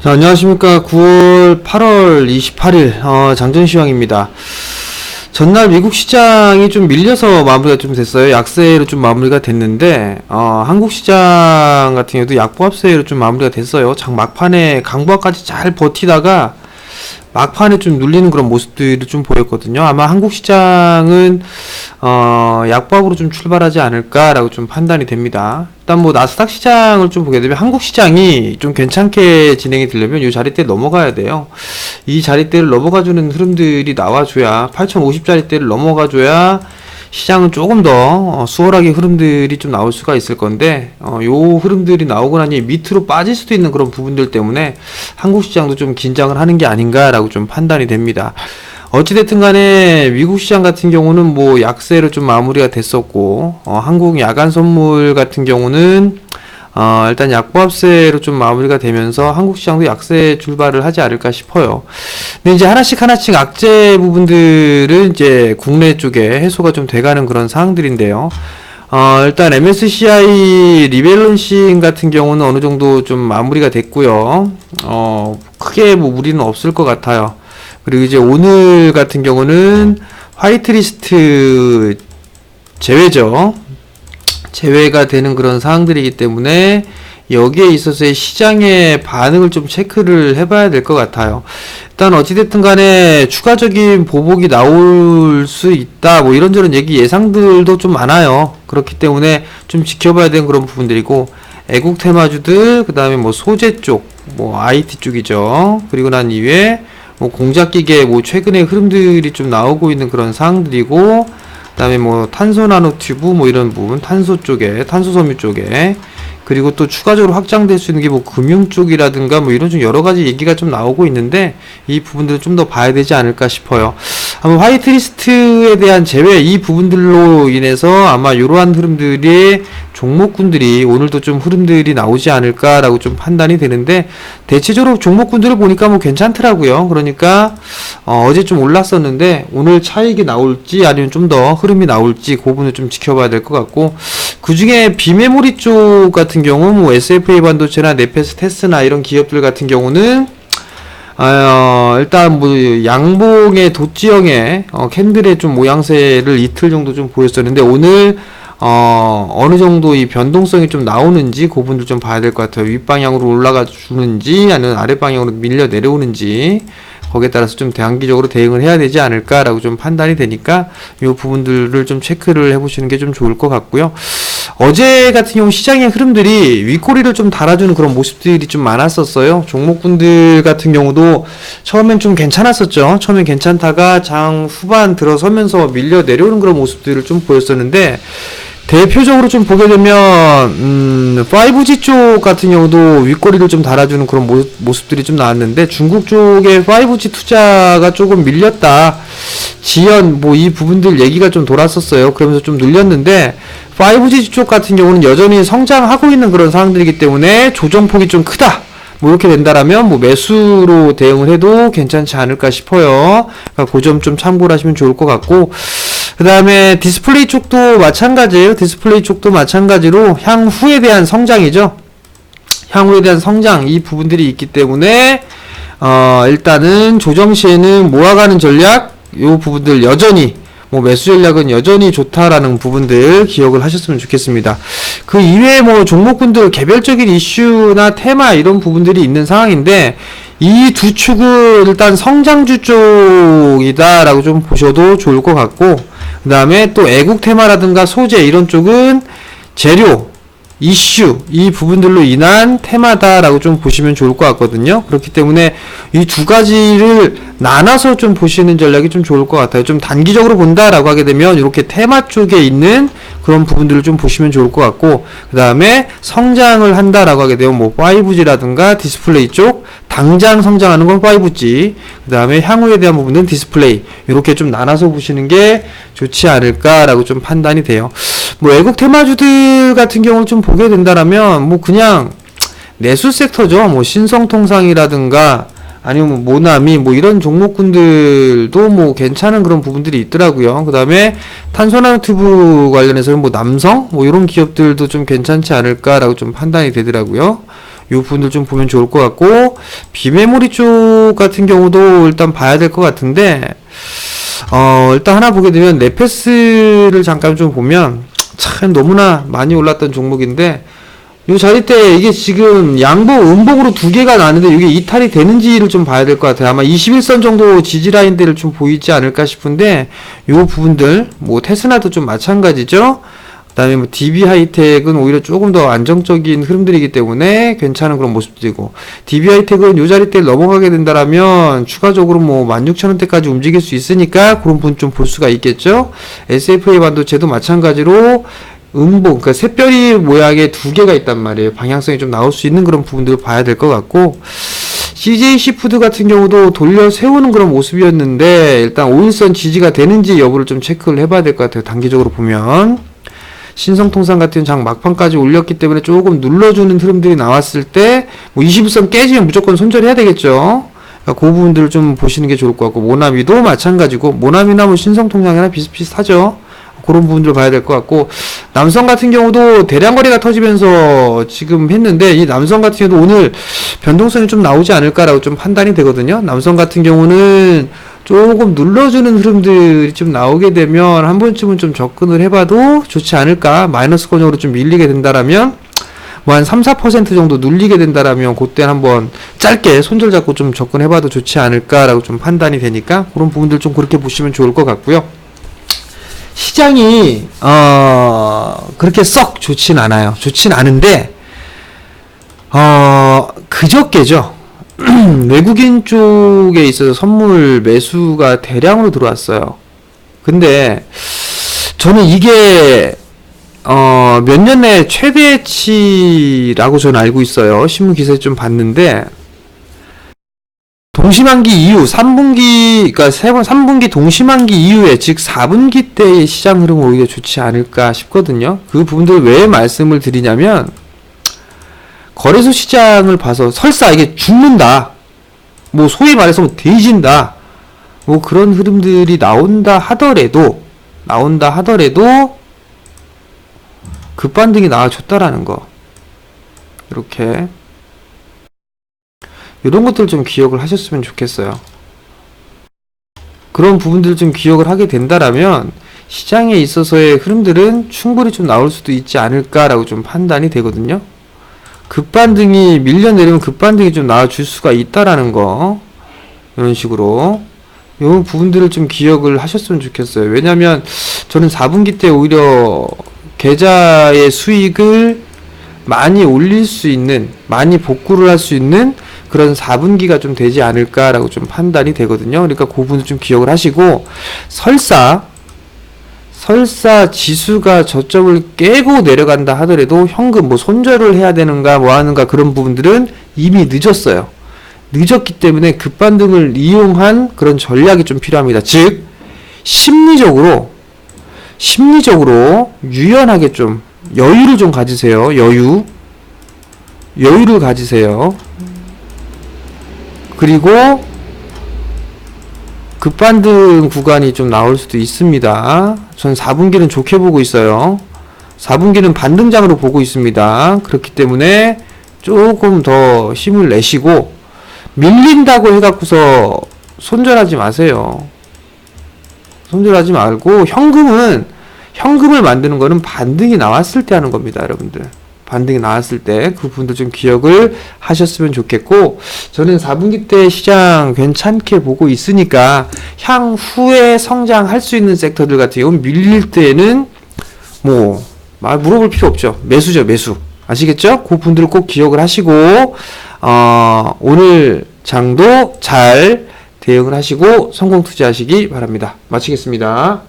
자, 안녕하십니까. 8월 28일, 장전시황입니다. 전날 미국 시장이 좀 밀려서 마무리가 좀 됐어요. 약세로 좀 마무리가 됐는데, 한국 시장 같은 경우도 약보합세로 좀 마무리가 됐어요. 장 막판에 강보합까지 잘 버티다가, 막판에 좀 눌리는 그런 모습들이 좀 보였거든요. 아마 한국 시장은 약보합으로 좀 출발하지 않을까라고 좀 판단이 됩니다. 일단 뭐 나스닥 시장을 좀 보게 되면 한국 시장이 좀 괜찮게 진행이 되려면 이 자리대 넘어가야 돼요. 이 자리대를 넘어가주는 흐름들이 나와줘야 8050자리대를 넘어가줘야 시장은 조금 더 수월하게 흐름들이 좀 나올 수가 있을 건데 요 흐름들이 나오고 나니 밑으로 빠질 수도 있는 그런 부분들 때문에 한국 시장도 좀 긴장을 하는 게 아닌가라고 좀 판단이 됩니다. 어찌됐든 간에 미국 시장 같은 경우는 뭐 약세로 좀 마무리가 됐었고 한국 야간 선물 같은 경우는 일단 약보합세로 좀 마무리가 되면서 한국 시장도 약세 출발을 하지 않을까 싶어요. 근데 이제 하나씩 악재 부분들은 이제 국내 쪽에 해소가 좀 돼가는 그런 상황들인데요. 일단 MSCI 리밸런싱 같은 경우는 어느 정도 좀 마무리가 됐고요. 크게 뭐 무리는 없을 것 같아요. 그리고 이제 오늘 같은 경우는 화이트리스트 제외죠. 제외가 되는 그런 사항들이기 때문에 여기에 있어서의 시장의 반응을 좀 체크를 해봐야 될 것 같아요. 일단 어찌됐든 간에 추가적인 보복이 나올 수 있다 뭐 이런저런 얘기 예상들도 좀 많아요. 그렇기 때문에 좀 지켜봐야 되는 그런 부분들이고 애국 테마주들 그 다음에 뭐 소재 쪽 뭐 IT 쪽이죠. 그리고 난 이후에 뭐 공작기계 뭐 최근에 흐름들이 좀 나오고 있는 그런 사항들이고 그 다음에 뭐 탄소 나노튜브 뭐 이런 부분 탄소 쪽에 탄소 섬유 쪽에 그리고 또 추가적으로 확장될 수 있는 게 뭐 금융 쪽이라든가 뭐 이런 좀 여러 가지 얘기가 좀 나오고 있는데 이 부분들을 좀 더 봐야 되지 않을까 싶어요. 아마 화이트리스트에 대한 제외 이 부분들로 인해서 아마 이러한 흐름들이 종목군들이 오늘도 좀 흐름들이 나오지 않을까라고 좀 판단이 되는데 대체적으로 종목군들을 보니까 뭐 괜찮더라고요. 그러니까 어제 좀 올랐었는데 오늘 차익이 나올지 아니면 좀 더 흐름이 나올지 그 부분을 좀 지켜봐야 될 것 같고 그 중에 비메모리 쪽 같은 경우 뭐 SFA 반도체나 네페스 테스나 이런 기업들 같은 경우는 일단 뭐 양봉의 도지형의 캔들의 좀 모양새를 이틀 정도 좀 보였었는데 오늘 어느 정도 이 변동성이 좀 나오는지 그 부분들 좀 봐야 될 것 같아요. 윗방향으로 올라가 주는지 아니면 아랫방향으로 밀려 내려오는지 거기에 따라서 좀 단기적으로 대응을 해야 되지 않을까라고 좀 판단이 되니까 이 부분들을 좀 체크를 해보시는 게 좀 좋을 것 같고요. 어제 같은 경우 시장의 흐름들이 윗꼬리를 좀 달아주는 그런 모습들이 좀 많았었어요. 종목군들 같은 경우도 처음엔 좀 괜찮았었죠. 처음엔 괜찮다가 장 후반 들어서면서 밀려 내려오는 그런 모습들을 좀 보였었는데 대표적으로 좀 보게 되면 5G 쪽 같은 경우도 윗꼬리를 좀 달아주는 그런 모습들이 좀 나왔는데 중국 쪽에 5G 투자가 조금 밀렸다 지연 뭐 이 부분들 얘기가 좀 돌았었어요. 그러면서 좀 눌렸는데 5G 쪽 같은 경우는 여전히 성장하고 있는 그런 상황들이기 때문에 조정폭이 좀 크다 뭐 이렇게 된다라면 뭐 매수로 대응을 해도 괜찮지 않을까 싶어요. 그러니까 그 점 좀 참고를 하시면 좋을 것 같고 그 다음에 디스플레이 쪽도 마찬가지예요. 디스플레이 쪽도 마찬가지로 향후에 대한 성장이죠. 향후에 대한 성장 이 부분들이 있기 때문에 일단은 조정 시에는 모아가는 전략 요 부분들 여전히 뭐 매수 전략은 여전히 좋다라는 부분들 기억을 하셨으면 좋겠습니다. 그 이외에 뭐 종목군들 개별적인 이슈나 테마 이런 부분들이 있는 상황인데 이 두 축은 일단 성장주 쪽이다라고 좀 보셔도 좋을 것 같고 그 다음에 또 애국 테마라든가 소재 이런 쪽은 재료 이슈 이 부분들로 인한 테마다라고 좀 보시면 좋을 것 같거든요. 그렇기 때문에 이 두 가지를 나눠서 좀 보시는 전략이 좀 좋을 것 같아요. 좀 단기적으로 본다라고 하게 되면 이렇게 테마 쪽에 있는 그런 부분들을 좀 보시면 좋을 것 같고 그 다음에 성장을 한다라고 하게 되면 뭐 5G라든가 디스플레이 쪽 당장 성장하는 건 5G 그 다음에 향후에 대한 부분은 디스플레이 이렇게 좀 나눠서 보시는 게 좋지 않을까라고 좀 판단이 돼요. 뭐 애국 테마주들 같은 경우를 좀 보게 된다라면 뭐 그냥 내수 섹터죠. 뭐 신성통상이라든가 아니면 뭐 모나미 뭐 이런 종목군들도 뭐 괜찮은 그런 부분들이 있더라고요. 그 다음에 탄소나노튜브 관련해서는 뭐 남성 뭐 이런 기업들도 좀 괜찮지 않을까라고 좀 판단이 되더라고요. 이 부분들 좀 보면 좋을 것 같고, 비메모리 쪽 같은 경우도 일단 봐야 될 것 같은데, 일단 하나 보게 되면 네페스를 잠깐 좀 보면 참 너무나 많이 올랐던 종목인데, 요 자리 때 이게 지금 양봉, 음봉으로 두 개가 나는데 이게 이탈이 되는지를 좀 봐야 될 것 같아요. 아마 21선 정도 지지 라인들을 좀 보이지 않을까 싶은데, 요 부분들, 뭐 테스나도 좀 마찬가지죠. 그다음에 뭐 DB 하이텍은 오히려 조금 더 안정적인 흐름들이기 때문에 괜찮은 그런 모습들이고, DB 하이텍은 요 자리 때 넘어가게 된다라면 추가적으로 뭐 16,000원대까지 움직일 수 있으니까 그런 부분 좀 볼 수가 있겠죠. SFA 반도체도 마찬가지로 음봉, 그러니까 샛별이 모양의 두 개가 있단 말이에요. 방향성이 좀 나올 수 있는 그런 부분들을 봐야 될 것 같고, CJ 시푸드 같은 경우도 돌려 세우는 그런 모습이었는데, 일단 5일선 지지가 되는지 여부를 좀 체크를 해봐야 될 것 같아요. 단기적으로 보면. 신성통상 같은 장 막판까지 올렸기 때문에 조금 눌러주는 흐름들이 나왔을 때, 뭐 21선 깨지면 무조건 손절해야 되겠죠. 그러니까 그 부분들을 좀 보시는 게 좋을 것 같고, 모나미도 마찬가지고, 모나미나 뭐 신성통상이나 비슷비슷하죠. 그런 부분들을 봐야 될 것 같고, 남성 같은 경우도 대량 거래가 터지면서 지금 했는데, 이 남성 같은 경우도 오늘 변동성이 좀 나오지 않을까라고 좀 판단이 되거든요. 남성 같은 경우는 조금 눌러주는 흐름들이 좀 나오게 되면 한 번쯤은 좀 접근을 해봐도 좋지 않을까. 마이너스 권역으로 좀 밀리게 된다라면, 뭐 한 3-4% 정도 눌리게 된다라면 그때 한번 짧게 손절 잡고 좀 접근해봐도 좋지 않을까라고 좀 판단이 되니까, 그런 부분들 좀 그렇게 보시면 좋을 것 같고요. 시장이 그렇게 썩 좋진 않아요. 좋진 않은데 그저께죠. 외국인 쪽에 있어서 선물 매수가 대량으로 들어왔어요. 근데 저는 이게 몇 년 내 최대치라고 저는 알고 있어요. 신문 기사에 좀 봤는데, 동시만기 이후 3분기, 그러니까 3분기 동시만기 이후에, 즉 4분기 때의 시장 흐름은 오히려 좋지 않을까 싶거든요. 그 부분들 왜 말씀을 드리냐면, 거래소 시장을 봐서 설사 이게 죽는다, 뭐 소위 말해서 뭐 뒤진다, 뭐 그런 흐름들이 나온다 하더라도 급반등이 나와줬다라는 거, 이렇게 이런 것들 좀 기억을 하셨으면 좋겠어요. 그런 부분들을 좀 기억을 하게 된다라면 시장에 있어서의 흐름들은 충분히 좀 나올 수도 있지 않을까라고 좀 판단이 되거든요. 급반등이 밀려내리면 급반등이 좀 나와줄 수가 있다라는 거, 이런 식으로 이런 부분들을 좀 기억을 하셨으면 좋겠어요. 왜냐면 저는 4분기 때 오히려 계좌의 수익을 많이 올릴 수 있는, 많이 복구를 할 수 있는 그런 4분기가 좀 되지 않을까라고 좀 판단이 되거든요. 그러니까 그 부분을 좀 기억을 하시고, 설사 지수가 저점을 깨고 내려간다 하더라도 현금 뭐 손절을 해야 되는가 뭐 하는가, 그런 부분들은 이미 늦었어요. 늦었기 때문에 급반등을 이용한 그런 전략이 좀 필요합니다. 즉 심리적으로 유연하게 좀 여유를 좀 가지세요. 여유를 가지세요. 그리고 급반등 구간이 좀 나올 수도 있습니다. 전 4분기는 좋게 보고 있어요. 4분기는 반등장으로 보고 있습니다. 그렇기 때문에 조금 더 힘을 내시고, 밀린다고 해갖고서 손절하지 마세요. 손절하지 말고, 현금을 만드는 거는 반등이 나왔을 때 하는 겁니다, 여러분들. 반등이 나왔을 때 그 부분도 좀 기억을 하셨으면 좋겠고, 저는 4분기 때 시장 괜찮게 보고 있으니까 향후에 성장할 수 있는 섹터들 같은 경우는 밀릴 때는 뭐 물어볼 필요 없죠. 매수죠, 매수. 아시겠죠? 그 분들을 꼭 기억을 하시고, 오늘 장도 잘 대응을 하시고 성공 투자하시기 바랍니다. 마치겠습니다.